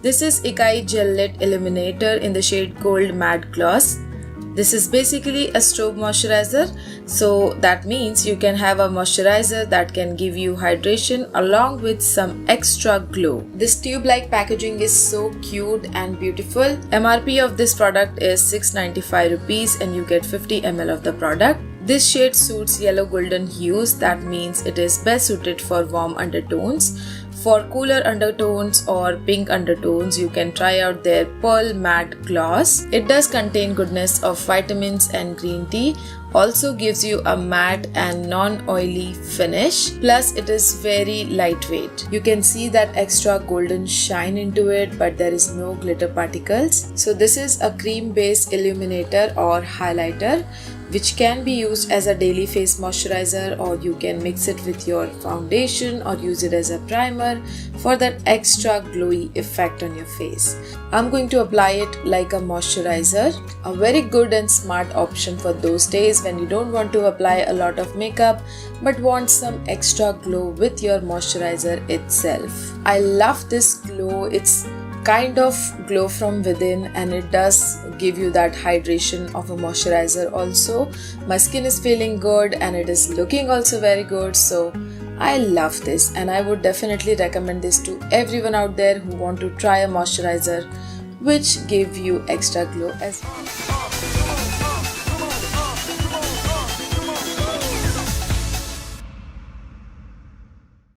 This is Ikkai Gel Lit Illuminator in the shade Gold Matte Gloss. This is basically a strobe moisturizer, so that means you can have a moisturizer that can give you hydration along with some extra glow. This tube-like packaging is so cute and beautiful. MRP of this product is 695 rupees and you get 50 ml of the product. This shade suits yellow golden hues, that means it is best suited for warm undertones. For cooler undertones or pink undertones, you can try out their Pearl Matte Gloss. It does contain goodness of vitamins and green tea, also gives you a matte and non-oily finish, plus it is very lightweight. You can see that extra golden shine into it, but there is no glitter particles. So this is a cream-based illuminator or highlighter which can be used as a daily face moisturizer, or you can mix it with your foundation or use it as a primer for that extra glowy effect on your face. I'm going to apply it like a moisturizer, a very good and smart option for those days when you don't want to apply a lot of makeup but want some extra glow with your moisturizer itself. I love this glow. It's kind of glow from within and it does give you that hydration of a moisturizer also. My skin is feeling good and it is looking also very good, so I love this and I would definitely recommend this to everyone out there who want to try a moisturizer which give you extra glow as well.